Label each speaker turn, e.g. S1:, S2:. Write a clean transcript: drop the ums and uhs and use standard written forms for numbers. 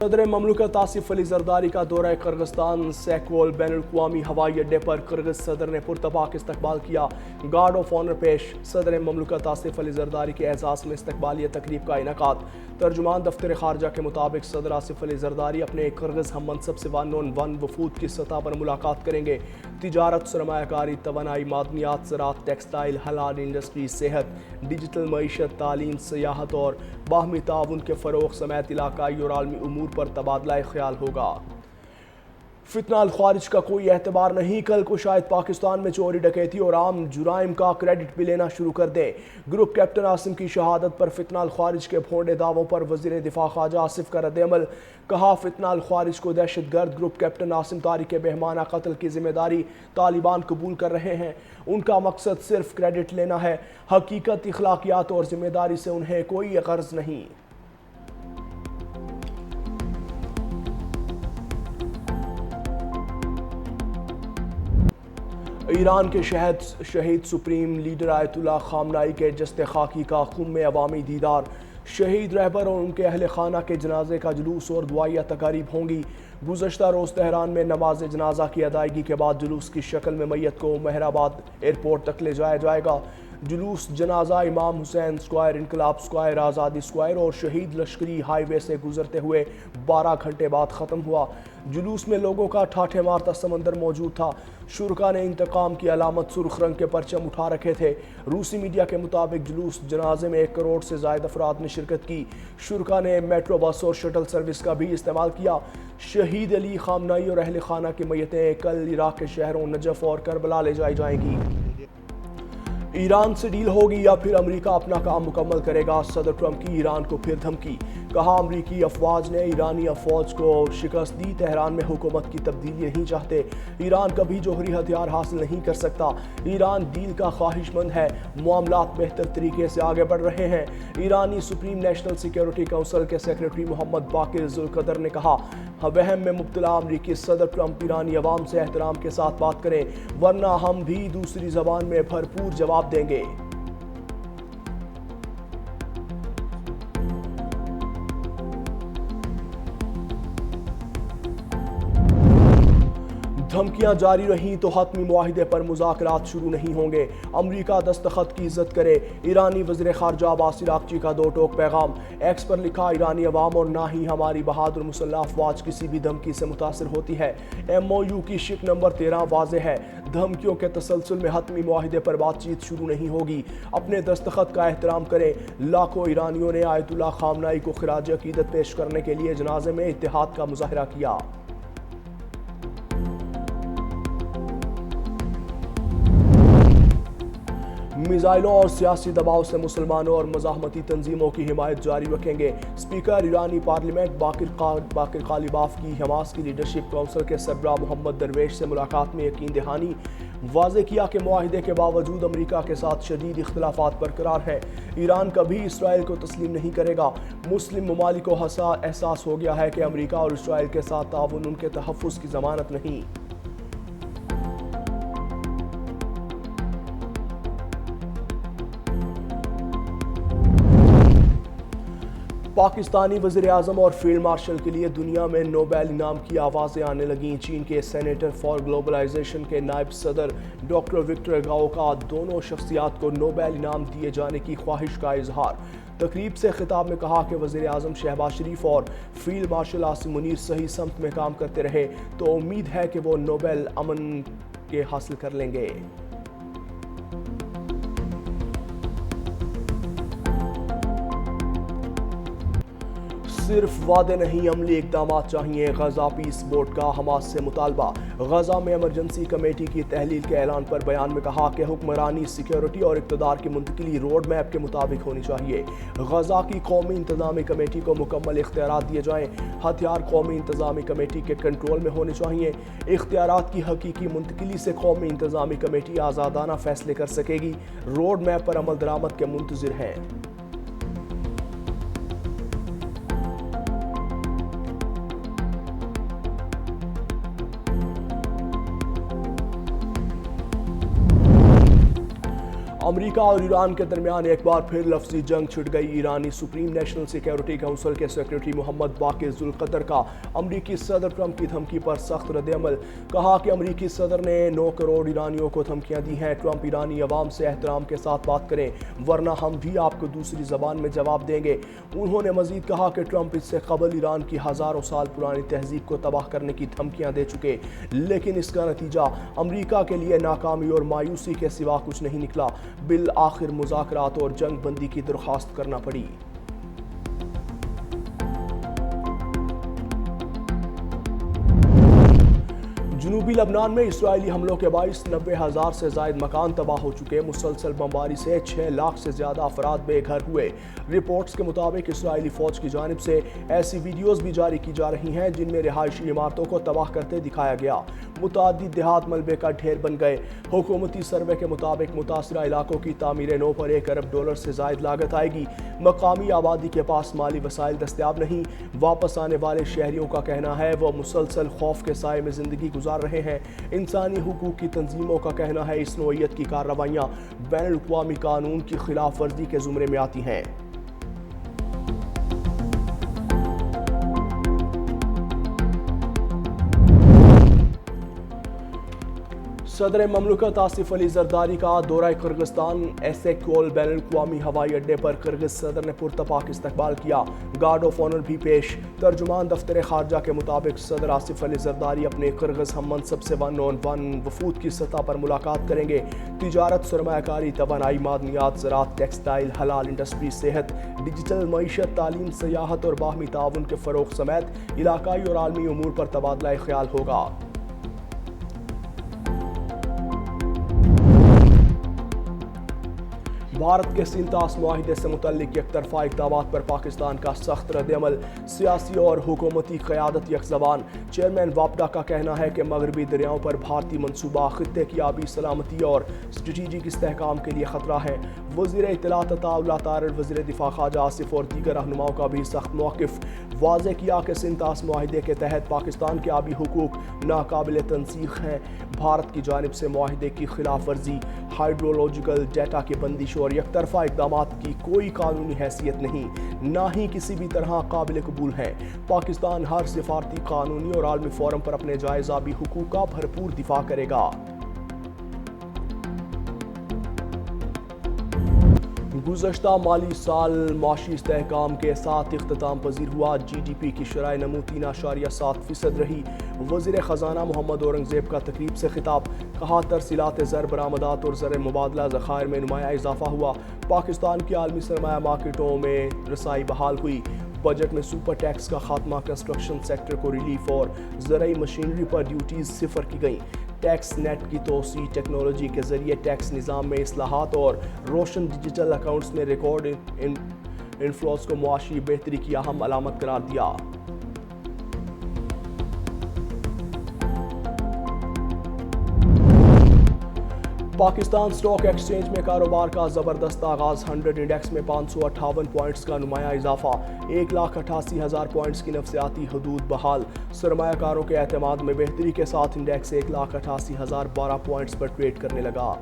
S1: सदर ममलकत आसिफ अली जरदारी का दौरा किर्गिस्तान सैकवोल बैनुल-अक़वामी हवाई अड्डे पर किर्गिज सदर ने पुरतपाक इस्तकबाल किया। गार्ड ऑफ ऑनर पेश। सदर ममलकत आसिफ अली जरदारी के एजाज़ में इस्तकबालिया तकरीब का इनेकाद। तर्जुमान दफ्तर खारजा के मुताबिक सदर आसिफ अली जरदारी अपने किर्गिज हम मनसब से वन वफूद की सतह पर मुलाकात करेंगे। तिजारत, सरमायाकारी, तवानाई, मादनियात, ज़राअत, टेक्सटाइल, हलाल इंडस्ट्री, सेहत, डिजिटल मईशत, तालीम, सियाहत और बाहमी ताउन के फ़रोग़ समेत इलाकाई और आलमी उमूर पर तबादला ख्याल होगा। फितना अल ख्वारिज का कोई एतबार नहीं। कल को शायद पाकिस्तान में चोरी, डकैती और आम जुराइम का क्रेडिट भी लेना शुरू कर दें। ग्रुप कैप्टन आसिम की शहादत पर फितना अल ख्वारिज के भोंडे दावों पर वज़ीर दिफा ख्वाजा आसिफ का रद्द-ए-अमल। कहा, फितना अल ख्वारिज को दहशतगर्द ग्रुप कैप्टन आसिम तारी के बेहमाना कत्ल की जिम्मेदारी तालिबान कबूल कर रहे हैं। उनका मकसद सिर्फ क्रेडिट लेना है। हकीकत, इखलाकियात और जिम्मेदारी से उन्हें कोई गर्ज नहीं। ईरान के शहीद सुप्रीम लीडर आयतुल्लाह खामनाई के जस्ते खाकी का क़ुम में अवामी दीदार। शहीद रहबर और उनके अहल खाना के जनाजे का जुलूस और दुआया तकारीब होंगी। गुज़श्ता रोज़ तेहरान में नमाज जनाजा की अदायगी के बाद जुलूस की शक्ल में मैयत को मेहराबाद एयरपोर्ट तक ले जाया जाएगा। जुलूस जनाजा इमाम हुसैन स्क्वायर, इनकलाब स्क्वायर, आज़ादी स्क्वायर और शहीद लश्करी हाईवे से गुजरते हुए 12 घंटे बाद ख़त्म हुआ। जुलूस में लोगों का ठाठे मारता समंदर मौजूद था। शुरका ने इंतकाम की अलामत सुर्ख रंग के परचम उठा रखे थे। रूसी मीडिया के मुताबिक जुलूस जनाजे में 1 करोड़ से ज़ायद अफराद ने शिरकत की। शुरका ने मेट्रो बस और शटल सर्विस का भी इस्तेमाल किया। शहीद अली खामनाई और अहल खाना की मैयतें कल इराक के शहरों नजफ और करबला ले जाई जाएंगी। ईरान से डील होगी या फिर अमेरिका अपना काम मुकम्मल करेगा? सदर ट्रंप की ईरान को फिर धमकी। कहा, अमरीकी अफवाज ने ईरानी अफवाज को शिकस्त दी। तेहरान में हुकूमत की तब्दीली नहीं चाहते। ईरान कभी जौहरी हथियार हासिल नहीं कर सकता। ईरान डील का ख्वाहिशमंद है। मामलात बेहतर तरीके से आगे बढ़ रहे हैं। ईरानी सुप्रीम नेशनल सिक्योरिटी काउंसिल के सेक्रेटरी मोहम्मद बाकिर जुल्कदर ने कहा, वहम में मुब्तला अमरीकी सदर ट्रंप ईरानी अवाम से एहतराम के साथ बात करें, वरना हम भी दूसरी जबान में भरपूर जवाब देंगे। धमकियां जारी रहीं तो हतमी मुआहिदे पर मुज़ाकरात शुरू नहीं होंगे। अमरीका दस्तखत की इज्जत करे। ईरानी वज़ीर ख़ारजा अब्बास इराक़ची का 2 टोक पैगाम। एक्स पर लिखा, ईरानी अवाम और ना ही हमारी बहादुर मुसल्लह अफवाज किसी भी धमकी से मुतासर होती है। MOU की शिक नंबर 13 वाज़े है। धमकियों के तसलसल में हतमी मुआहिदे पर बातचीत शुरू नहीं होगी। अपने दस्तखत का एहतराम करें। लाखों ईरानियों ने आयतुल्लाह खामनाई को खिराज अकीदत पेश करने के लिए जनाजे में इत्तेहाद का मुजाहरा किया। मिसाइलों और सियासी दबाव से मुसलमानों और मज़ाहमती तंजीमों की हिमायत जारी रखेंगे। स्पीकर ईरानी पार्लियामेंट बाकिर कालिबाफ की हमास की लीडरशिप काउंसिल के सरबराह मोहम्मद दरवेश से मुलाकात में यकीन दहानी। वाज़े किया कि मुआहिदे के बावजूद अमरीका के साथ शदीद इख्तिलाफात बरकरार है। ईरान कभी इसराइल को तस्लीम नहीं करेगा। मुस्लिम ममालिक को एहसास हो गया है कि अमरीका और इसराइल के साथ ताउन उनके तहफ़्फ़ुज़ की ज़मानत नहीं। पाकिस्तानी वज़ीर आज़म और फील्ड मार्शल के लिए दुनिया में नोबेल इनाम की आवाज़ें आने लगीं। चीन के सेनेटर फॉर ग्लोबलाइजेशन के नायब सदर डॉक्टर विक्टर गाओ का दोनों शख्सियात को नोबेल इनाम दिए जाने की ख्वाहिश का इजहार। तकरीब से खिताब में कहा कि वज़ीर आज़म शहबाज शरीफ और फील्ड मार्शल आसिम मुनीर सही समत में काम करते रहे तो उम्मीद है कि वो नोबेल अमन के हासिल कर लेंगे। सिर्फ वादे नहीं, अमली इक़दामात चाहिए। गजा पीस बोर्ड का हमास से मुतालबा। गजा में इमरजेंसी कमेटी की तहलील के ऐलान पर बयान में कहा कि हुक्मरानी, सिक्योरिटी और इक़्तिदार की मुंतकिली रोड मैप के मुताबिक होनी चाहिए। गजा की कौमी इंतज़ामी कमेटी को मुकम्मल इख्तियारात दिए जाएँ। हथियार कौमी इंतज़ामी कमेटी के कंट्रोल में होने चाहिए। इख्तियारात की हकीकी मुंतकिली से कौमी इंतज़ामी कमेटी आज़ादाना फैसले कर सकेगी। रोड मैप पर अमल दरामद के मुंतज़िर हैं। امریکہ اور ایران کے درمیان ایک بار پھر لفظی جنگ چھڑ گئی۔ ایرانی سپریم نیشنل سیکیورٹی کونسل کے سیکریٹری محمد باقر ذوالقدر کا امریکی صدر ٹرمپ کی دھمکی پر سخت رد عمل۔ کہا کہ امریکی صدر نے 9 کروڑ ایرانیوں کو دھمکیاں دی ہیں۔ ٹرمپ ایرانی عوام سے احترام کے ساتھ بات کریں ورنہ ہم بھی آپ کو دوسری زبان میں جواب دیں گے۔ انہوں نے مزید کہا کہ ٹرمپ اس سے قبل ایران کی ہزاروں سال پرانی تہذیب کو تباہ کرنے کی دھمکیاں دے چکے، لیکن اس کا نتیجہ امریکہ کے لیے ناکامی اور مایوسی کے سوا کچھ نہیں نکلا۔ بالآخر مذاکرات اور جنگ بندی کی درخواست کرنا پڑی۔ جنوبی لبنان میں اسرائیلی حملوں کے باعث 90,000 سے زائد مکان تباہ ہو چکے۔ مسلسل بمباری سے 6 لاکھ سے زیادہ افراد بے گھر ہوئے۔ رپورٹس کے مطابق اسرائیلی فوج کی جانب سے ایسی ویڈیوز بھی جاری کی جا رہی ہیں جن میں رہائشی عمارتوں کو تباہ کرتے دکھایا گیا۔ متعدد دیہات ملبے کا ڈھیر بن گئے۔ حکومتی سروے کے مطابق متاثرہ علاقوں کی تعمیر نو پر $1 ارب سے زائد لاگت آئے گی۔ مقامی آبادی کے پاس مالی وسائل دستیاب نہیں۔ واپس آنے والے شہریوں کا کہنا ہے وہ مسلسل خوف کے سائے میں زندگی گزار رہے ہیں۔ انسانی حقوق کی تنظیموں کا کہنا ہے اس نوعیت کی کارروائیاں بین الاقوامی قانون کی خلاف ورزی کے زمرے میں آتی ہیں۔ صدر مملکت آصف علی زرداری کا دورہ قرغستان ایسیکول بین الاقوامی ہوائی اڈے پر قرغز صدر نے پرتپاک استقبال کیا۔ گارڈ آف آنر بھی پیش۔ ترجمان دفتر خارجہ کے مطابق صدر آصف علی زرداری اپنے قرغز ہم منصب سے 1-on-1 وفود کی سطح پر ملاقات کریں گے۔ تجارت، سرمایہ کاری، توانائی، معدنیات، زراعت، ٹیکسٹائل، حلال انڈسٹری، صحت، ڈیجیٹل معیشت، تعلیم، سیاحت اور باہمی تعاون کے فروغ سمیت علاقائی اور عالمی امور پر تبادلہ خیال ہوگا۔ بھارت کے سینتاس معاہدے سے متعلق یک طرفہ اقدامات پر پاکستان کا سخت رد عمل۔ سیاسی اور حکومتی قیادت یک زبان۔ چیئرمین واپڈا کا کہنا ہے کہ مغربی دریاؤں پر بھارتی منصوبہ خطے کی آبی سلامتی اور اسٹریٹجک استحکام کے لیے خطرہ ہے۔ وزیر اطلاعات عطا اللہ طارڑ، وزیر دفاع خواجہ آصف اور دیگر رہنماؤں کا بھی سخت موقف۔ واضح کیا کہ سینتاس معاہدے کے تحت پاکستان کے آبی حقوق ناقابل تنسیخ ہیں۔ بھارت کی جانب سے معاہدے کی خلاف ورزی، ہائیڈرولوجیکل ڈیٹا کی بندش اور یک طرفہ اقدامات کی کوئی قانونی حیثیت نہیں، نہ ہی کسی بھی طرح قابل قبول ہے۔ پاکستان ہر سفارتی، قانونی اور عالمی فورم پر اپنے جائز آبی حقوق کا بھرپور دفاع کرے گا۔ گزشتہ مالی سال معاشی استحکام کے ساتھ اختتام پذیر ہوا۔ جی ڈی پی کی شرح نمو 3.7% رہی۔ وزیر خزانہ محمد اورنگزیب کا تقریب سے خطاب۔ کہا ترسیلات زر، برآمدات اور زر مبادلہ ذخائر میں نمایاں اضافہ ہوا۔ پاکستان کی عالمی سرمایہ مارکیٹوں میں رسائی بحال ہوئی۔ بجٹ میں سپر ٹیکس کا خاتمہ، کنسٹرکشن سیکٹر کو ریلیف اور زرعی مشینری پر ڈیوٹیز صفر کی گئیں۔ ٹیکس نیٹ کی توسیع، ٹیکنالوجی کے ذریعے ٹیکس نظام میں اصلاحات اور روشن ڈیجیٹل اکاؤنٹس نے ریکارڈ انفلوز کو معاشی بہتری کی اہم علامت قرار دیا۔ پاکستان سٹاک ایکسچینج میں کاروبار کا زبردست آغاز۔ 100 انڈیکس میں 558 پوائنٹس کا نمایاں اضافہ۔ 1,88,000 پوائنٹس کی نفسیاتی حدود بحال۔ سرمایہ کاروں کے اعتماد میں بہتری کے ساتھ انڈیکس 1,88,012 پوائنٹس پر ٹریڈ کرنے لگا۔